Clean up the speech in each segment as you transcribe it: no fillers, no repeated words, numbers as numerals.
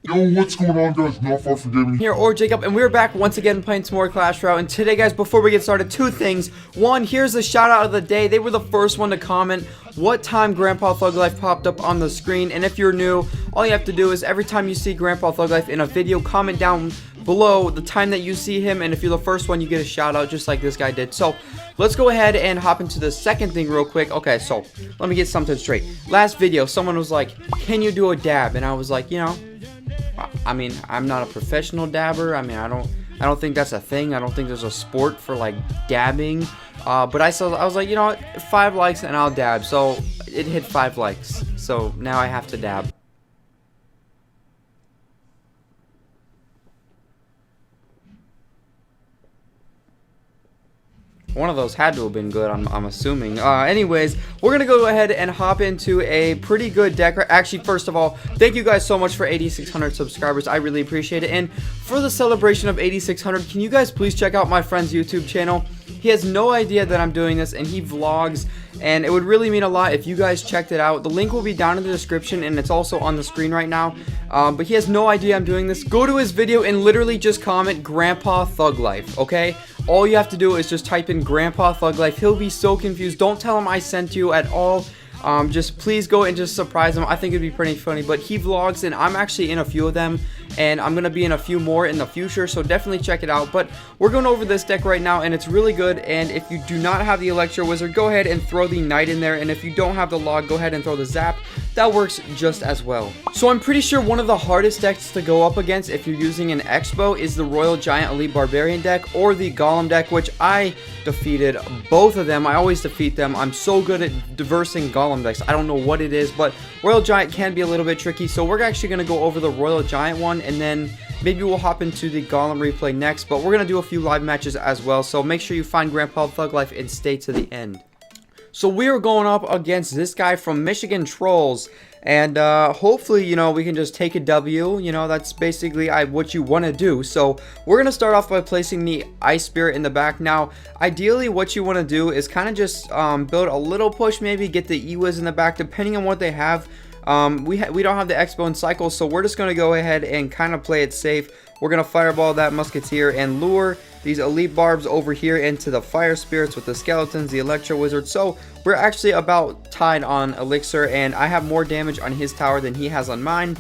Yo, what's going on, guys? Notfarfromgaming here, or Jacob, and we're back once again playing some more Clash Royale. And today, guys, before we get started, two things. One, here's the shout out of the day. They were the first one to comment what time Grandpa Thug Life popped up on the screen. And if you're new, all you have to do is every time you see Grandpa Thug Life in a video, comment down below the time that you see him, and if you're the first one, you get a shout out just like this guy did. So let's go ahead and hop into the second thing real quick. Okay, so let me get something straight. Last video, someone was like, can you do a dab? And I was like, you know, I mean, I'm not a professional dabber. I mean, I don't think that's a thing. I don't think there's a sport for like dabbing. But I was like, you know what, 5 likes and I'll dab. So it hit 5 likes. So now I have to dab. One of those had to have been good, I'm assuming. Anyways, we're going to go ahead and hop into a pretty good deck. Actually, first of all, thank you guys so much for 8,600 subscribers. I really appreciate it. And for the celebration of 8,600, can you guys please check out my friend's YouTube channel? He has no idea that I'm doing this, and he vlogs, and it would really mean a lot if you guys checked it out. The link will be down in the description, and it's also on the screen right now. But he has no idea I'm doing this. Go to his video and literally just comment Grandpa Thug Life, okay? All you have to do is just type in Grandpa Thug Life. He'll be so confused. Don't tell him I sent you at all. Just please go and just surprise him. I think it'd be pretty funny. But he vlogs, and I'm actually in a few of them, and I'm gonna be in a few more in the future, so definitely check it out. But we're going over this deck right now, and it's really good. And if you do not have the Electro Wizard, go ahead and throw the Knight in there, and if you don't have the Log, go ahead and throw the Zap. That works just as well. So I'm pretty sure one of the hardest decks to go up against if you're using an Xbow is the Royal Giant Elite Barbarian deck or the Golem deck, which I defeated both of them. I always defeat them. I'm so good at diversing Golem decks. I don't know what it is, but Royal Giant can be a little bit tricky. So we're actually going to go over the Royal Giant one, and then maybe we'll hop into the Golem replay next. But we're going to do a few live matches as well. So make sure you find Grandpa Thug Life and stay to the end. So we are going up against this guy from Michigan Trolls, and hopefully, you know, we can just take a W. You know, that's basically what you want to do. So we're going to start off by placing the Ice Spirit in the back. Now, ideally, what you want to do is kind of just build a little push, maybe get the E-Wiz in the back, depending on what they have. We don't have the Xbow and Cycle, so we're just going to go ahead and kind of play it safe. We're going to Fireball that Musketeer and lure these Elite Barbs over here into the Fire Spirits with the Skeletons, the Electro Wizard. So we're actually about tied on Elixir, and I have more damage on his tower than he has on mine,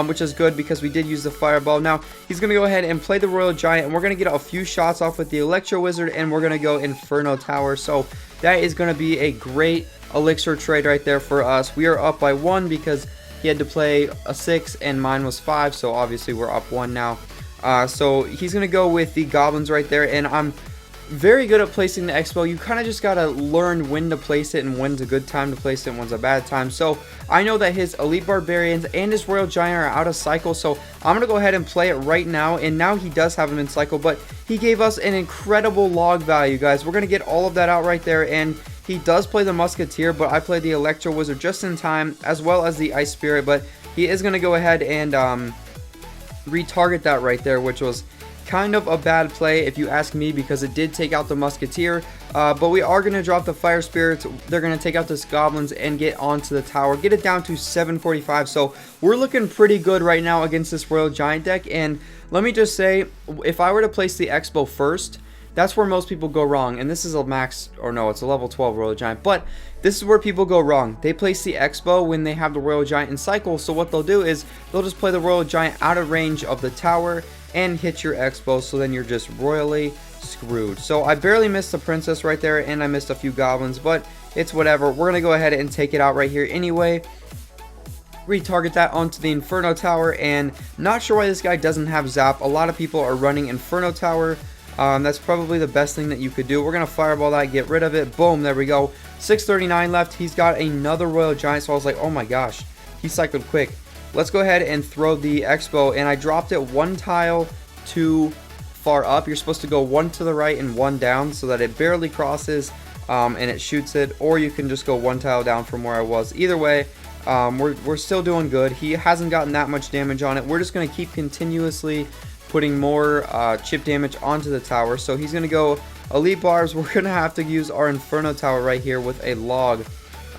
which is good because we did use the Fireball. Now, he's going to go ahead and play the Royal Giant, and we're going to get a few shots off with the Electro Wizard, and we're going to go Inferno Tower. So that is going to be a great Elixir trade right there for us. We are up by 1 because he had to play a 6 and mine was 5, so obviously we're up 1 now. So he's going to go with the Goblins right there, and I'm very good at placing the Xbow. You kind of just got to learn when to place it and when's a good time to place it and when's a bad time. So I know that his Elite Barbarians and his Royal Giant are out of cycle, so I'm going to go ahead and play it right now. And now he does have him in cycle, but he gave us an incredible log value, guys. We're going to get all of that out right there, and he does play the Musketeer, but I played the Electro Wizard just in time, as well as the Ice Spirit. But he is going to go ahead and retarget that right there, which was kind of a bad play if you ask me, because it did take out the Musketeer. But we are going to drop the Fire Spirits. They're going to take out this Goblins and get onto the tower, get it down to 745. So we're looking pretty good right now against this Royal Giant deck. And let me just say, if I were to place the Xbow first, that's where most people go wrong. And this is a max, or no, it's a level 12 Royal Giant. But this is where people go wrong. They place the Xbow when they have the Royal Giant in cycle. So what they'll do is they'll just play the Royal Giant out of range of the tower and hit your Xbow. So then you're just royally screwed. So I barely missed the Princess right there, and I missed a few Goblins, but it's whatever. We're going to go ahead and take it out right here anyway. Retarget that onto the Inferno Tower, and not sure why this guy doesn't have Zap. A lot of people are running Inferno Tower. That's probably the best thing that you could do. We're going to Fireball that, get rid of it. Boom, there we go. 639 left. He's got another Royal Giant, so I was like, oh my gosh, he cycled quick. Let's go ahead and throw the Xbow, and I dropped it 1 tile too far up. You're supposed to go 1 to the right and 1 down so that it barely crosses and it shoots it, or you can just go 1 tile down from where I was. Either way, we're still doing good. He hasn't gotten that much damage on it. We're just going to keep continuously putting more chip damage onto the tower. So he's going to go Elite Barbs. We're going to have to use our Inferno Tower right here with a log.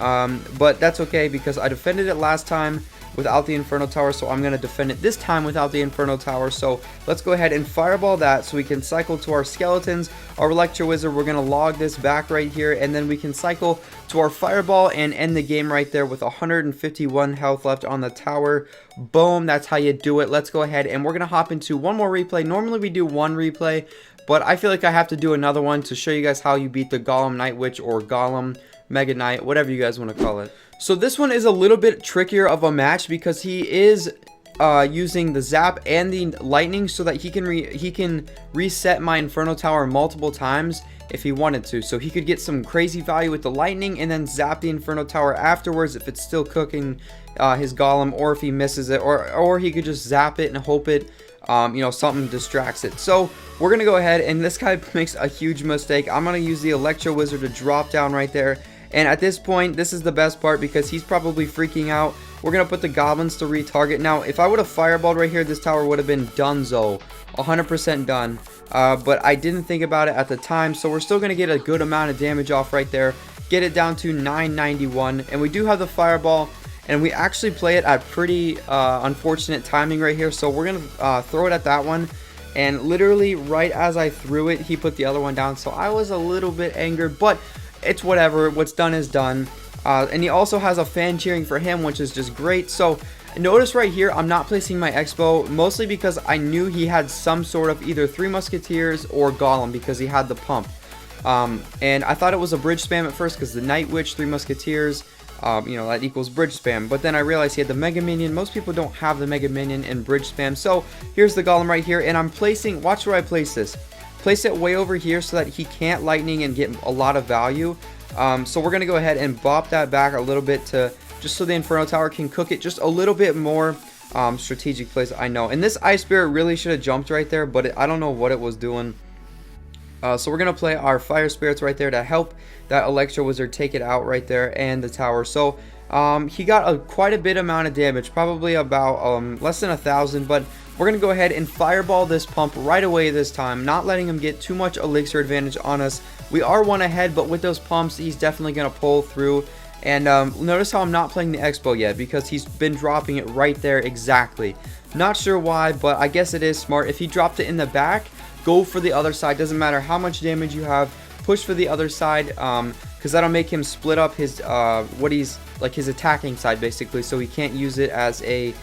But that's okay because I defended it last time without the Inferno Tower, so I'm going to defend it this time without the Inferno Tower. So let's go ahead and fireball that so we can cycle to our skeletons. Our Electro Wizard, we're going to log this back right here, and then we can cycle to our fireball and end the game right there with 151 health left on the tower. Boom, that's how you do it. Let's go ahead and we're going to hop into one more replay. Normally we do one replay, but I feel like I have to do another one to show you guys how you beat the Golem Night Witch or Golem Mega Knight, whatever you guys want to call it. So this one is a little bit trickier of a match because he is using the zap and the lightning so that he can reset my Inferno Tower multiple times if he wanted to. So he could get some crazy value with the lightning and then zap the Inferno Tower afterwards if it's still cooking his Golem, or if he misses it, or he could just zap it and hope it you know, something distracts it. So we're gonna go ahead, and this guy makes a huge mistake. I'm gonna use the Electro Wizard to drop down right there. And at this point, this is the best part because he's probably freaking out. We're going to put the goblins to retarget. Now, if I would have fireballed right here, this tower would have been donezo. 100% done. But I didn't think about it at the time. So we're still going to get a good amount of damage off right there. Get it down to 991. And we do have the fireball. And we actually play it at pretty unfortunate timing right here. So we're going to throw it at that one. And literally right as I threw it, he put the other one down. So I was a little bit angered. But it's whatever, what's done is done. And he also has a fan cheering for him, which is just great. So notice right here, I'm not placing my Xbow, mostly because I knew he had some sort of either 3 Musketeers or Golem because he had the pump. And I thought it was a bridge spam at first because the Night Witch, 3 Musketeers, you know, that equals bridge spam. But then I realized he had the Mega Minion. Most people don't have the Mega Minion in bridge spam. So here's the Golem right here, and I'm placing, watch where I place this. Place it way over here so that he can't lightning and get a lot of value. So we're going to go ahead and bop that back a little bit to just so the Inferno Tower can cook it just a little bit more. Strategic place, I know. And this Ice Spirit really should have jumped right there, but I don't know what it was doing. So we're going to play our Fire Spirits right there to help that Electro Wizard take it out right there and the tower. So he got quite a bit amount of damage, probably about less than 1,000, but we're going to go ahead and fireball this pump right away this time, not letting him get too much elixir advantage on us. We are one ahead, but with those pumps, he's definitely going to pull through. And notice how I'm not playing the Xbow yet because he's been dropping it right there exactly. Not sure why, but I guess it is smart. If he dropped it in the back, go for the other side. Doesn't matter how much damage you have. Push for the other side because that'll make him split up his his attacking side basically, so he can't use it as a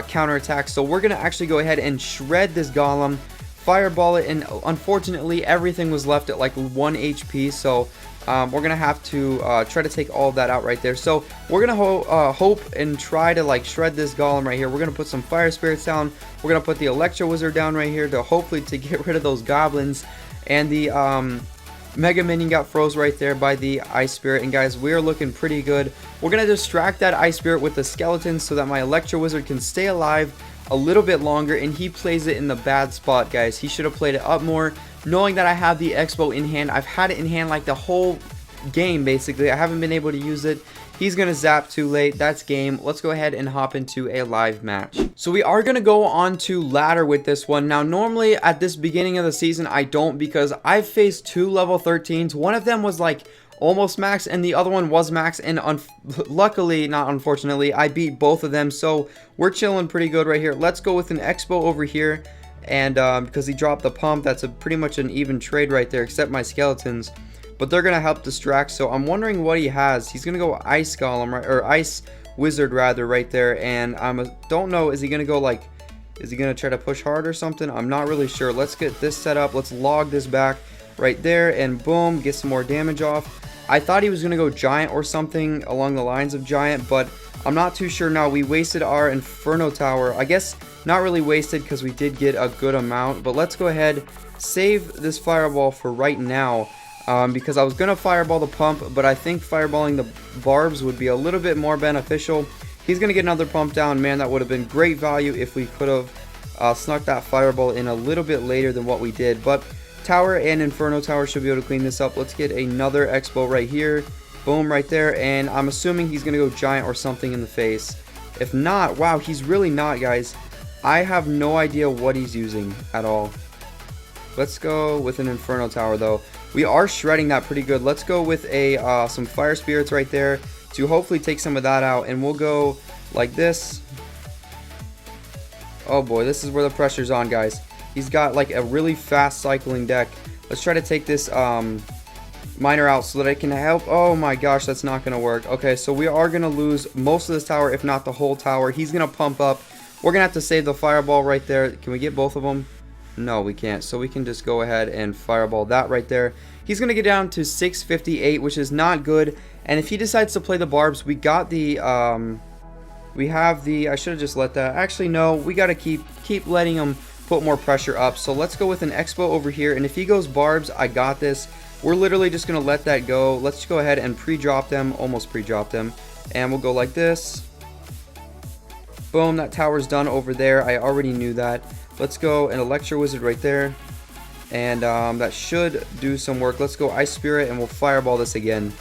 counterattack. So we're gonna actually go ahead and shred this Golem, fireball it, and unfortunately everything was left at like 1 HP. So we're gonna have to try to take all of that out right there. So we're gonna hope and try to like shred this Golem right here. We're gonna put some Fire Spirits down. We're gonna put the Electro Wizard down right here to hopefully to get rid of those goblins. And the Mega Minion got froze right there by the Ice Spirit. And guys, we're looking pretty good. We're gonna distract that Ice Spirit with the skeletons so that my Electro Wizard can stay alive a little bit longer, and he plays it in the bad spot, guys. He should have played it up more, knowing that I have the Xbow in hand. I've had it in hand like the whole game basically. I haven't been able to use it. He's gonna zap too late. That's game. Let's go ahead and hop into a live match. So we are gonna go on to ladder with this one. Now normally at this beginning of the season I don't, because I've faced 2 level 13s. One of them was like almost max and the other one was max, and luckily, not unfortunately, I beat both of them. So we're chilling pretty good right here. Let's go with an Xbow over here, and because he dropped the pump, that's pretty much an even trade right there, except my skeletons. But they're gonna help distract. So I'm wondering what he has. He's gonna go Ice Golem, right, or Ice Wizard rather, right there. And don't know, is he gonna go like, is he gonna try to push hard or something? I'm not really sure. Let's get this set up. Let's log this back right there, and boom, get some more damage off. I thought he was gonna go Giant or something along the lines of Giant, but I'm not too sure now. We wasted our Inferno Tower. I guess not really wasted because we did get a good amount. But let's go ahead, save this fireball for right now. Because I was going to fireball the pump, but I think fireballing the barbs would be a little bit more beneficial. He's going to get another pump down. Man, that would have been great value if we could have snuck that fireball in a little bit later than what we did. But Tower and Inferno Tower should be able to clean this up. Let's get another Xbow right here. Boom, right there. And I'm assuming he's going to go Giant or something in the face. If not, wow, he's really not, guys. I have no idea what he's using at all. Let's go with an Inferno Tower, though. We are shredding that pretty good. Let's go with some Fire Spirits right there to hopefully take some of that out. And we'll go like this. Oh boy, this is where the pressure's on, guys. He's got like a really fast cycling deck. Let's try to take this miner out so that I can help. Oh my gosh, that's not gonna work. Okay, so we are gonna lose most of this tower, if not the whole tower. He's gonna pump up. We're gonna have to save the fireball right there. Can we get both of them? No, we can't. So we can just go ahead and fireball that right there. He's gonna get down to 658, which is not good. And if he decides to play the barbs, we got the we have the, I should have just let that. Actually, no, we got to keep letting him put more pressure up. So let's go with an Xbow over here. And if he goes barbs, I got this. We're literally just going to let that go. Let's just go ahead and pre-drop them, almost pre-drop them. And we'll go like this. Boom, that tower's done over there. I already knew that. Let's go an Electro Wizard right there. And that should do some work. Let's go Ice Spirit and we'll fireball this again.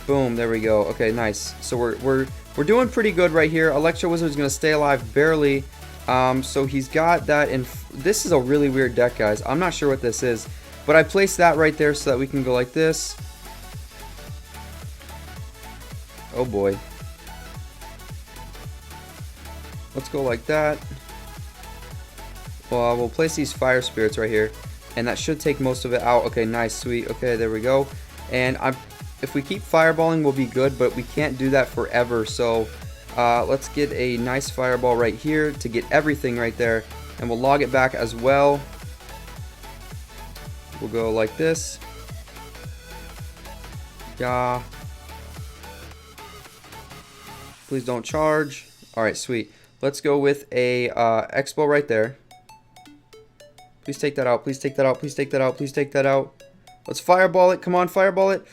Boom, there we go. Okay, nice. So we're doing pretty good right here. Electro Wizard's going to stay alive barely. So he's got that in. This is a really weird deck, guys. I'm not sure what this is. But I placed that right there so that we can go like this. Oh boy. Let's go like that. Well, we'll place these Fire Spirits right here. And that should take most of it out. Okay, nice, sweet. Okay, there we go. And if we keep fireballing, we'll be good, but we can't do that forever. So let's get a nice fireball right here to get everything right there. And we'll log it back as well. We'll go like this. Yeah. Please don't charge. Alright, sweet. Let's go with a Xbow right there. Please take that out. Please take that out. Please take that out. Please take that out. Let's fireball it. Come on, fireball it.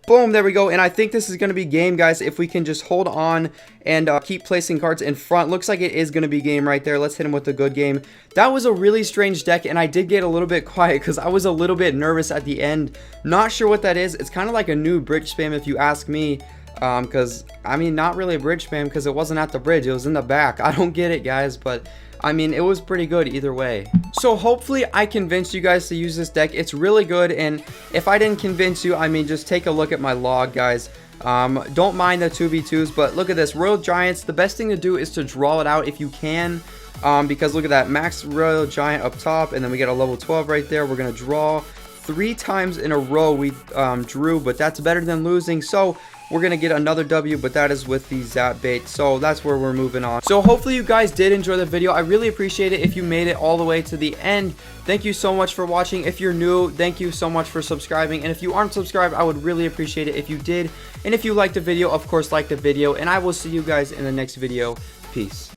Boom, there we go. And I think this is going to be game, guys, if we can just hold on and keep placing cards in front. Looks like it is going to be game right there. Let's hit him with a good game. That was a really strange deck, and I did get a little bit quiet because I was a little bit nervous at the end. Not sure what that is. It's kind of like a new bridge spam if you ask me. Because, I mean, not really a bridge spam because it wasn't at the bridge. It was in the back. I don't get it, guys, but I mean, it was pretty good either way. So hopefully I convinced you guys to use this deck. It's really good, and if I didn't convince you, I mean, just take a look at my log, guys. Don't mind the 2v2s, but look at this. Royal Giants, the best thing to do is to draw it out if you can. Because look at that, max Royal Giant up top, and then we get a level 12 right there. We're going to draw 3 times in a row we drew, but that's better than losing. So we're going to get another W, but that is with the Zap Bait. So that's where we're moving on. So hopefully you guys did enjoy the video. I really appreciate it if you made it all the way to the end. Thank you so much for watching. If you're new, thank you so much for subscribing. And if you aren't subscribed, I would really appreciate it if you did. And if you liked the video, of course, like the video. And I will see you guys in the next video. Peace.